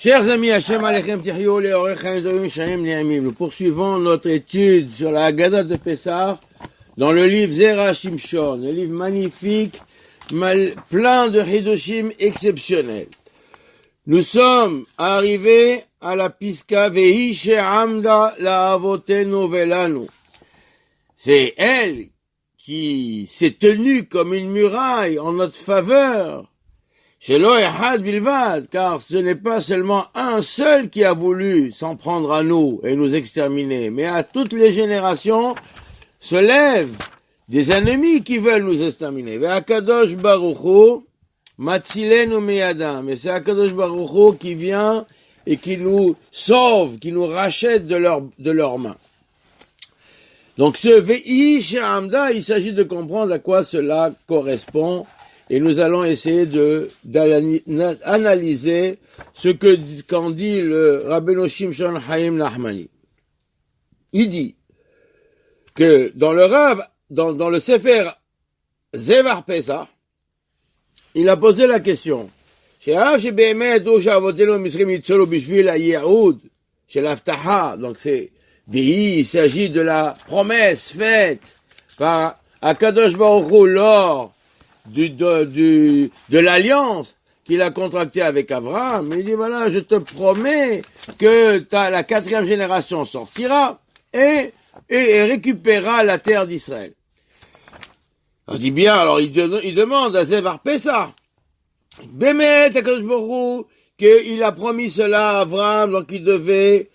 Chers amis, Hashem Alechem Tichyo Leorech Haïm Shanim Ne'amim. Nous poursuivons notre étude sur la Haggadah de Pessah dans le livre Zera Shimshon, un livre magnifique, plein de Hidoshim exceptionnels. Nous sommes arrivés à la Piska Vehi She'amda La'avotenu Velanu. C'est elle qui s'est tenue comme une muraille en notre faveur. Shelo Echad Bilvad, car ce n'est pas seulement un seul qui a voulu s'en prendre à nous et nous exterminer, mais à toutes les générations se lèvent des ennemis qui veulent nous exterminer. Ve'akadosh Baruch Hu matzilenu miyadam. Et c'est Akadosh Baruch Hu qui vient et qui nous sauve, qui nous rachète de leurs mains. Donc ce Ve'i She'amda, il s'agit de comprendre à quoi cela correspond. Et nous allons essayer d'analyser ce qu'en dit le Rabbeinu Shimshon Haïm Nachmani. Il dit que dans le Sefer Zevar Pesach, il a posé la question. Donc c'est il s'agit de la promesse faite par Akadosh Baruch Hu lors de l'alliance qu'il a contractée avec Abraham. Il dit, voilà, je te promets que la 4e génération sortira et récupérera la terre d'Israël. On dit bien, alors il demande à Zevar Pessah, Bémet, Akadosh Baruch Hu, qu'il a promis cela à Abraham, donc il devait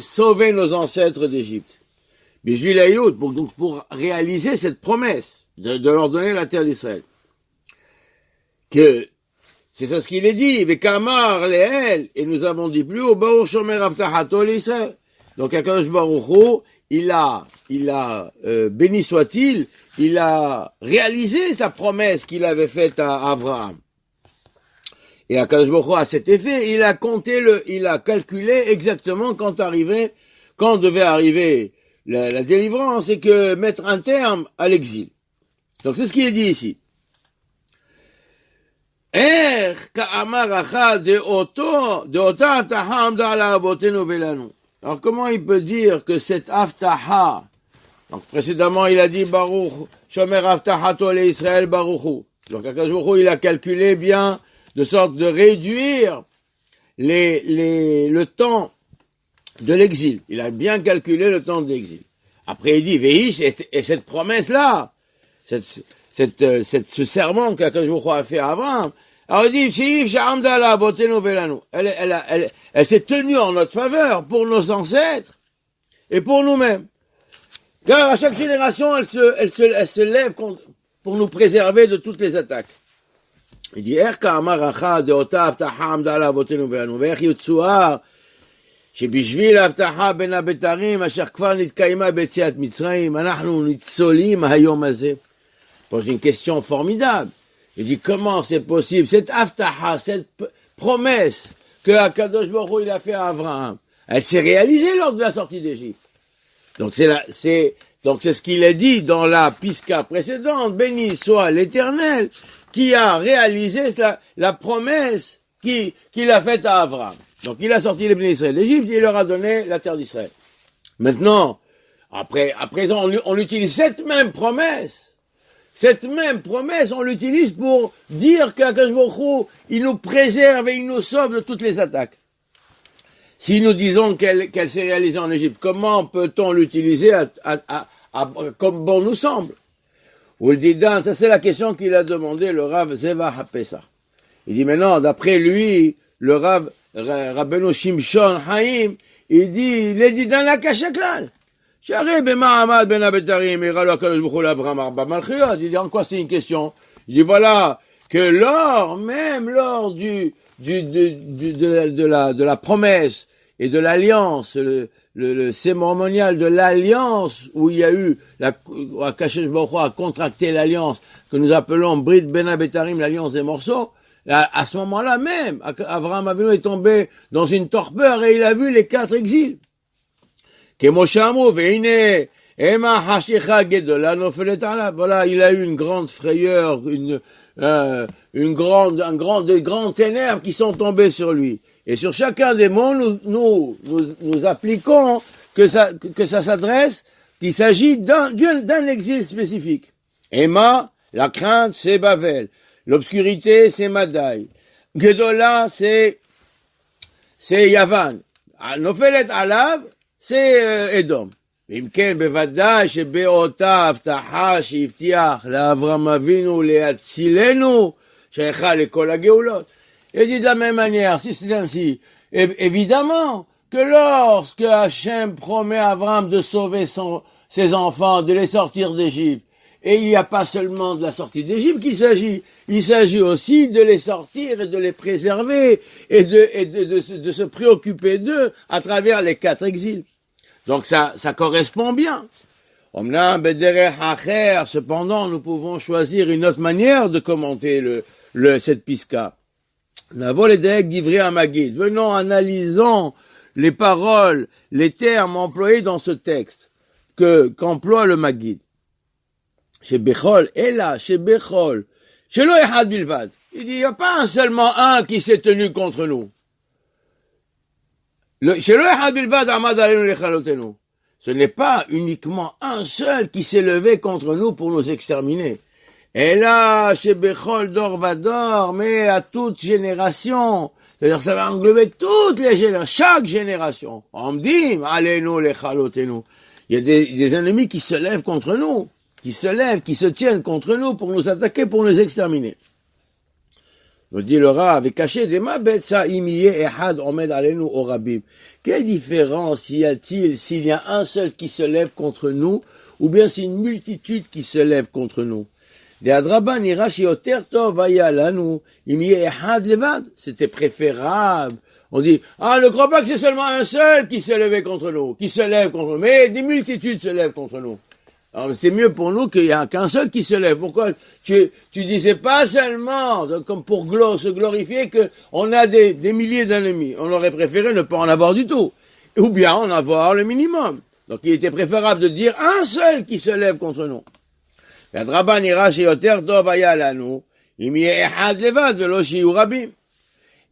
sauver nos ancêtres d'Égypte. Mais pour réaliser cette promesse, de leur donner la terre d'Israël. Que, c'est ça ce qu'il est dit, Vekamar Leel, et nous avons dit plus haut, Baruch Shomer Avtahato l'Israël. Donc, Akadosh Baruch Hu, il a, béni soit-il, il a réalisé sa promesse qu'il avait faite à Abraham. Et Akadosh Baruch Hu, à cet effet, il a calculé exactement quand devait arriver la délivrance et que mettre un terme à l'exil. Donc c'est ce qui est dit ici. Alors comment il peut dire que cette Avtaha, donc précédemment il a dit Baruch, Shomer Avtahato le Israël Baruchu. Donc Akadosh Baruch Hu, il a calculé bien de sorte de réduire le temps de l'exil. Il a bien calculé le temps de l'exil. Après il dit Veish, et cette promesse-là, ce serment qu'Akadosh Baruch Hu a fait à Abraham, alors il dit, elle s'est tenue en notre faveur pour nos ancêtres et pour nous-mêmes. Car à chaque génération, elle se lève pour nous préserver de toutes les attaques. Il dit, שבשביל ההבטחה בין הבתרים אשר כבר נתקיימה ביציאת מצרים, אנחנו ניצולים היום הזה. Bon, j'ai une question formidable. Il dit, comment c'est possible, cette avtaha, cette promesse que Akadosh Baruch Hu il a fait à Abraham, elle s'est réalisée lors de la sortie d'Égypte. Donc c'est ce qu'il a dit dans la Piska précédente, béni soit l'Éternel, qui a réalisé la promesse qu'il a faite à Abraham. Donc il a sorti les bénis d'Israël d'Égypte et il leur a donné la terre d'Israël. Maintenant, à présent, on utilise cette même promesse, on l'utilise pour dire qu'Akadosh Baruch Hu, il nous préserve et il nous sauve de toutes les attaques. Si nous disons qu'elle s'est réalisée en Égypte, comment peut-on l'utiliser comme bon nous semble? Ou le dit, ça c'est la question qu'il a demandé le Rav Zeva HaPesach. Il dit maintenant, d'après lui, le Rabbeinu Shimshon Haïm, il dit dans la Kashaklal. Il dit en quoi c'est une question? Il dit voilà, que lors de la promesse et de l'alliance, le cérémonial de l'alliance où il y a eu Akadosh Baruch Hu a contracté l'alliance que nous appelons Brit Ben Abetarim, l'alliance des morceaux. À ce moment-là même, Abraham Avinu est tombé dans une torpeur et il a vu les 4 exils. Voilà, il a eu une grande frayeur, des grands ténèbres qui sont tombés sur lui. Et sur chacun des mots, nous appliquons que ça s'adresse, qu'il s'agit d'un exil spécifique. Emma, la crainte, c'est Bavel. L'obscurité, c'est Madaï. Gedola, c'est Yavan. Nofelet Alav, c'est Edom. אם כן, בוודאי שבאותה הבטחה שהבטיח לאברהם אבינו להצילנו, שייכה לכל הגאולות. Et dit de la même manière, si c'est ainsi, évidemment que lorsque Hachem promet à Abraham de sauver ses enfants, de les sortir d'Égypte, et il n'y a pas seulement de la sortie d'Égypte qu'il s'agit, il s'agit aussi de les sortir et de les préserver et de se préoccuper d'eux à travers les 4 exils. Donc ça correspond bien. Cependant, nous pouvons choisir une autre manière de commenter cette piska. Venons, analysons les paroles, les termes employés dans ce texte qu'emploie le Maggid. Chez Bechol, chez Bechol, chez lo echad bilvad. Il dit, il n'y a pas seulement un qui s'est tenu contre nous. Ce n'est pas uniquement un seul qui s'est levé contre nous pour nous exterminer. Et là, chez Bechol Dor Vador, mais à toute génération. C'est-à-dire, ça va englober toutes les générations, chaque génération. Omdim, alenu lechalotenu. Il y a des ennemis qui se lèvent contre nous, qui se tiennent contre nous pour nous attaquer, pour nous exterminer. Nous dit le Rav, avec caché des mabet sa imiye ehad omed alenu orabim. Quelle différence y a-t-il s'il y a un seul qui se lève contre nous, ou bien c'est une multitude qui se lève contre nous? C'était préférable. On dit, ne crois pas que c'est seulement un seul qui s'est levé contre nous, qui se lève contre nous, mais des multitudes se lèvent contre nous. Alors, c'est mieux pour nous qu'il n'y a qu'un seul qui se lève. Pourquoi tu disais pas seulement, comme pour se glorifier, qu'on a des milliers d'ennemis. On aurait préféré ne pas en avoir du tout. Ou bien en avoir le minimum. Donc il était préférable de dire un seul qui se lève contre nous. והדרבה נראה שיותר טוב היה לנו אם יהיה אחד לבד ולא שיהיו רבים.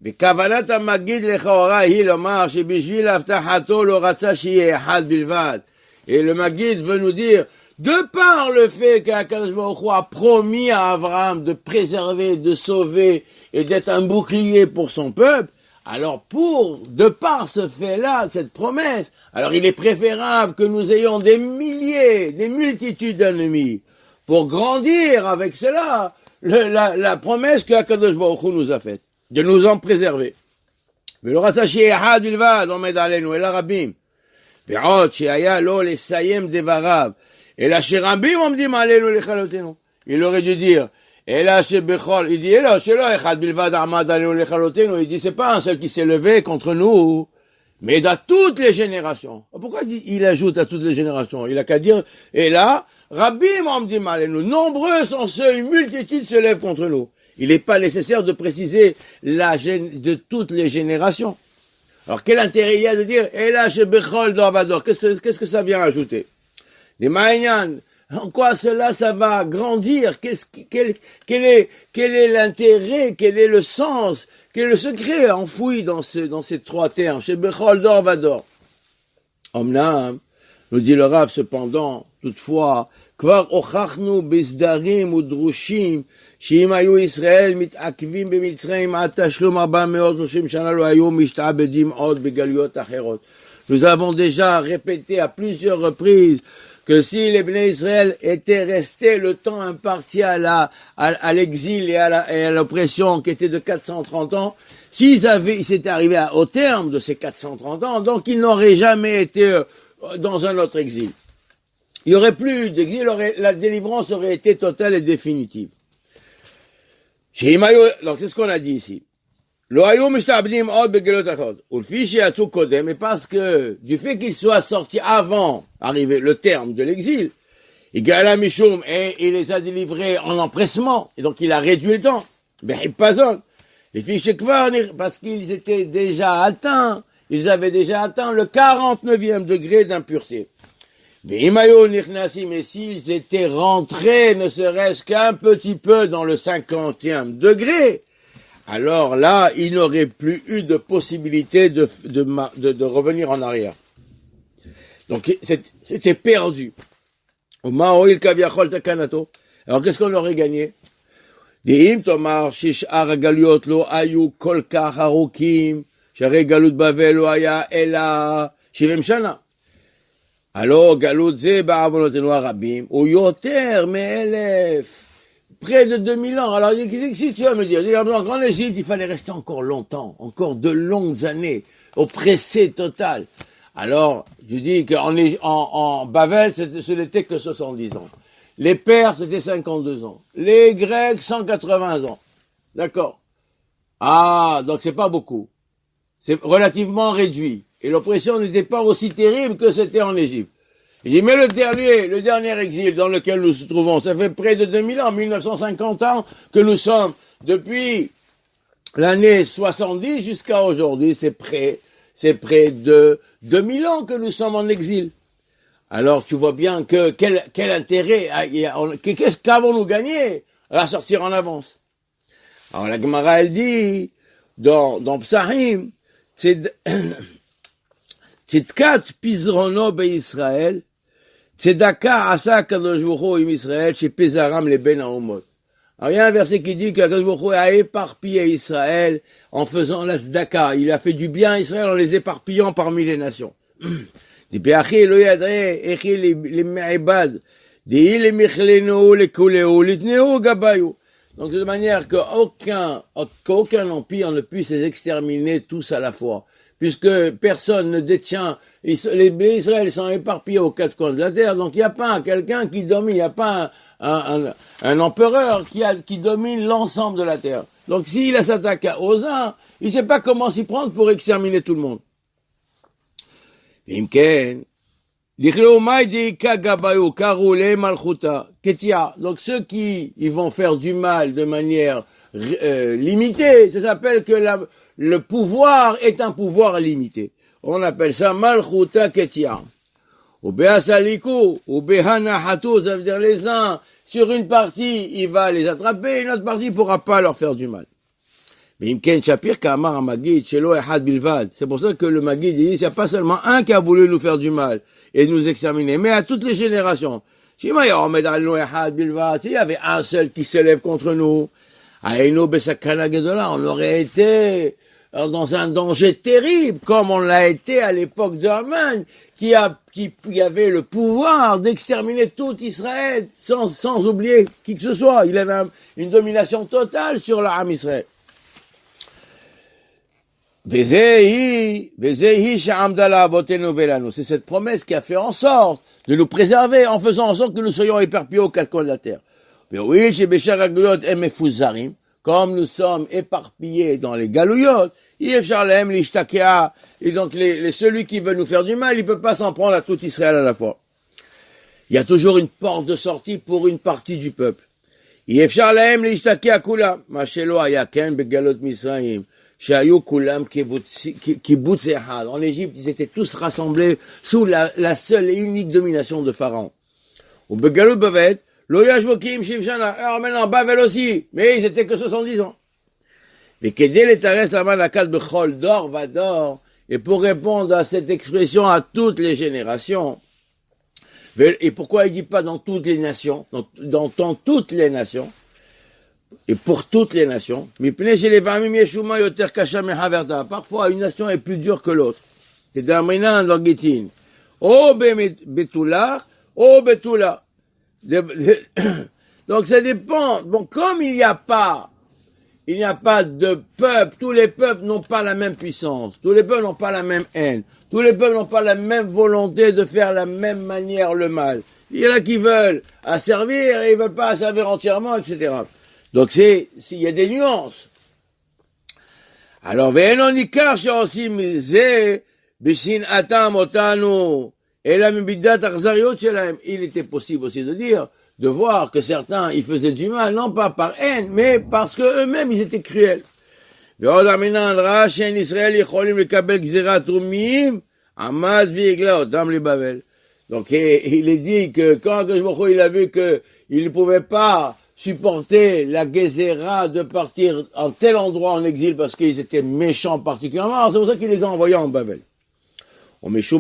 וכוונת המגיד לכאורה היא לומר שבשביל הבטחתו לא רצה שיהיה אחד בלבד. Et le Maggid veut nous dire, de par le fait qu'Akadosh Baruch Hu a promis à Abraham de préserver, de sauver et d'être un bouclier pour son peuple, alors de par ce fait-là, cette promesse, alors il est préférable que nous ayons des milliers, des multitudes d'ennemis, pour grandir avec cela, la promesse que Akadosh Baruch Hu nous a faite, de nous en préserver. ולא רצה שיהיה אחד בלבד עומד עלינו, אלא רבים. ועוד שהיה לו לסיים דבריו, אלא שרבים עומדים עלינו לכלותנו. Il aurait dû dire, אלא שבכל, il dit, אלא שלא אחד בלבד עמד עלינו לכלותנו, il dit, c'est pas un seul qui s'est levé contre nous, mais dans toutes les générations. Pourquoi il ajoute à toutes les générations? Il a qu'à dire, et là, Rabbim omdim alenu, nombreux sont ceux, une multitude se lève contre nous. Il n'est pas nécessaire de préciser de toutes les générations. Alors quel intérêt il y a de dire, et là, chez Bechol Dorvador, qu'est-ce que ça vient ajouter? Des Maïnyan, en quoi cela, ça va grandir? Quel est l'intérêt? Quel est le sens? Quel est le secret enfoui dans ces 3 termes? Chez Bechol Dorvador. Omnam, nous dit le Rav, cependant, toutefois, Kvar ochachnu bezdarim udrushim, שאם היו ישראל מתעכבים במצרים עד תשלום 430 שנה לא היו משתעבדים עוד בגלויות אחרות. Nous avons déjà répété à plusieurs reprises que si les Bnei Israël étaient restés le temps imparti à l'exil et à l'oppression qui était de 430 ans, s'ils s'étaient arrivés au terme de ces 430 ans, donc ils n'auraient jamais été dans un autre exil. Il n'y aurait plus d'exil, la délivrance aurait été totale et définitive. Donc c'est ce qu'on a dit ici. Mais parce que du fait qu'il soit sorti avant arriver le terme de l'exil, et il les a délivrés en empressement, et donc il a réduit le temps. Parce qu'ils étaient déjà atteints, ils avaient déjà atteint le 49e degré d'impureté. Mais s'ils étaient rentrés, ne serait-ce qu'un petit peu dans le 50e degré, alors là, il n'aurait plus eu de possibilité de revenir en arrière. Donc, c'était perdu. Alors, qu'est-ce qu'on aurait gagné? Deim tomar shishar galiot lo ayu kol kach arukim, שהרי גלות בבל לא היה אלא 70 שנה. הלא גלות זה בעוונותינו הרבים, הוא יותר מ-1000, près de 2000 ans. Alors, si tu vas me dire, en Égypte, il fallait rester encore longtemps, encore de longues années, oppressé total. Alors, je dis qu'en Babel, ce n'était que 70 ans. Les Perses, c'était 52 ans. Les Grecs, 180 ans. D'accord. Ah, donc c'est pas beaucoup. C'est relativement réduit. Et l'oppression n'était pas aussi terrible que c'était en Égypte. Il dit, mais le dernier exil dans lequel nous nous trouvons, ça fait près de 2000 ans, 1950 ans que nous sommes. Depuis l'année 70 jusqu'à aujourd'hui, c'est près de 2000 ans que nous sommes en exil. Alors tu vois bien que quel intérêt, qu'avons-nous gagné à sortir en avance? Alors la Gemara, elle dit, dans Psahim, Tzidkat pizrono be'Israël, tzedaka asa kadosh baruch hu im Israël, chez Pezaram les ben haomot. Alors il y a un verset qui dit que Kadosh baruch hu a éparpillé Israël en faisant la tzedaka. Il a fait du bien à Israël en les éparpillant parmi les nations. Di be'achi lo yadre echi les me'ibad, di le michlenu le kuleu litneu gabayu. Donc de manière qu'aucun empire ne puisse les exterminer tous à la fois, puisque personne ne détient, les Israël sont éparpillés aux quatre coins de la terre, donc il n'y a pas quelqu'un qui domine, il n'y a pas un empereur qui domine l'ensemble de la terre. Donc s'il s'attaque aux uns, il ne sait pas comment s'y prendre pour exterminer tout le monde. Donc ceux qui ils vont faire du mal de manière limitée, ça s'appelle que le pouvoir est un pouvoir limité. On appelle ça malchuta ketia. Ou beasaliku, ou behanahatu, ça veut dire les uns, sur une partie, il va les attraper, une autre partie, il pourra pas leur faire du mal. Mais Imken Shapir Kamar Magid, Shelo Ehad Bilvad. C'est pour ça que le Magid dit, il n'y a pas seulement un qui a voulu nous faire du mal et nous exterminer, mais à toutes les générations. S'il y avait un seul qui s'élève contre nous, on aurait été dans un danger terrible, comme on l'a été à l'époque de Haman, qui avait le pouvoir d'exterminer tout Israël, sans oublier qui que ce soit. Il avait une domination totale sur l'Am Israël. C'est cette promesse qui a fait en sorte de nous préserver en faisant en sorte que nous soyons éparpillés aux quatre coins de la terre. Comme nous sommes éparpillés dans les galouyot, et donc celui qui veut nous faire du mal, il peut pas s'en prendre à tout Israël à la fois. Il y a toujours une porte de sortie pour une partie du peuple. En Égypte, ils étaient tous rassemblés sous la seule et unique domination de Pharaon. Alors maintenant, Babel aussi, mais ils étaient que 70 ans. Et pour répondre à cette expression à toutes les générations, et pourquoi il dit pas dans toutes les nations, dans toutes les nations, et pour toutes les nations, parfois une nation est plus dure que l'autre. C'est dans l'Anguitine. Donc ça dépend. Bon, comme il n'y a pas de peuple, tous les peuples n'ont pas la même puissance, tous les peuples n'ont pas la même haine, tous les peuples n'ont pas la même volonté de faire la même manière le mal. Il y en a qui veulent asservir et ils veulent pas asservir entièrement, etc. Donc s'il y a des nuances. Alors, il était possible aussi de voir que certains, ils faisaient du mal, non pas par haine, mais parce que eux-mêmes, ils étaient cruels. Donc, il est dit que quand Akadosh Baruch Hu, il a vu que il ne pouvait pas supporter la Gézéra de partir en tel endroit en exil parce qu'ils étaient méchants particulièrement, alors c'est pour ça qu'il les a envoyés en Babel. C'est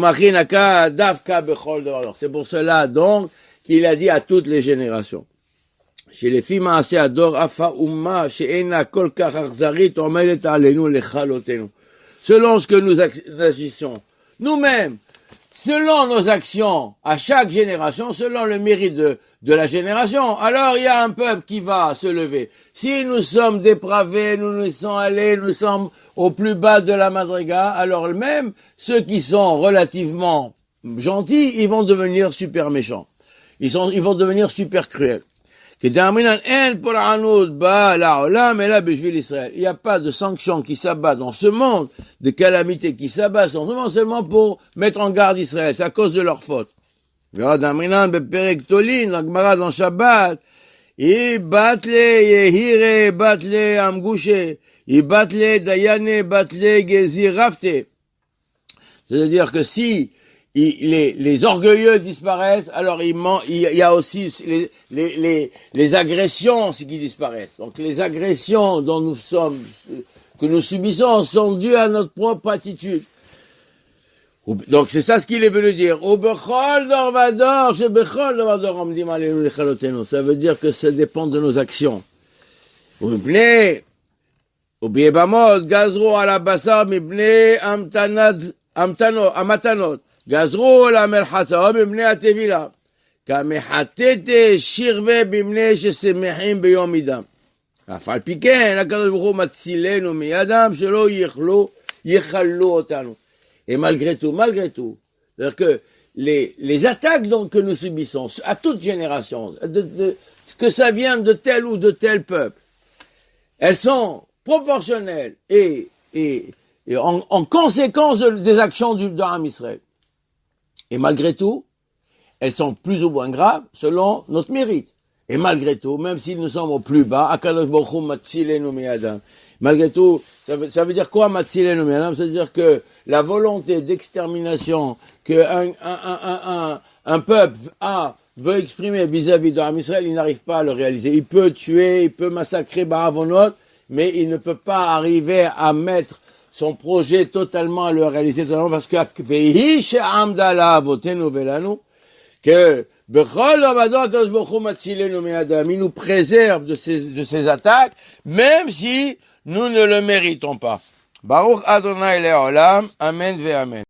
pour cela donc qu'il a dit à toutes les générations. Selon ce que nous agissons, nous-mêmes, selon nos actions, à chaque génération, selon le mérite de la génération, alors il y a un peuple qui va se lever. Si nous sommes dépravés, nous sommes allés, nous sommes au plus bas de la madriga, alors même ceux qui sont relativement gentils, ils vont devenir super méchants. Ils vont devenir super cruels. Il n'y a pas de sanction qui s'abat dans ce monde, de calamité qui s'abat dans ce monde seulement pour mettre en garde Israël. C'est à cause de leur faute. Dans Shabbat, c'est-à-dire que si les orgueilleux disparaissent, alors il y a aussi les agressions qui disparaissent. Donc les agressions que nous subissons sont dues à notre propre attitude. Donc c'est ça ce qu'il est venu dire. Ça veut dire que ça dépend de nos actions. גזרו למרחצה מבני התבילה, כמחטט שרווה בבני ששמחים ביום עידם. אף על פי כן, הקדוש ברוך הוא מצילנו מידם שלא יכלו אותנו. Et malgré tout, c'est-à-dire que les attaques donc que nous subissons, à toute génération, que ça vienne de tel ou de tel peuple, elles sont proportionnelles et en conséquence des actions d'Am Israël. Et malgré tout, elles sont plus ou moins graves selon notre mérite. Et malgré tout, même si nous sommes au plus bas, Akadosh Baruch Hu matzilenu mi'adam. Malgré tout, ça veut dire quoi matzilenu mi'adam? Ça veut dire que la volonté d'extermination que un peuple veut exprimer vis-à-vis d'Am Israël, il n'arrive pas à le réaliser. Il peut tuer, il peut massacrer Baravonot, mais il ne peut pas arriver à mettre son projet totalement à le réaliser totalement parce que il nous préserve de ces attaques, même si nous ne le méritons pas. Baruch Adonai Le'olam, Amen ve Amen.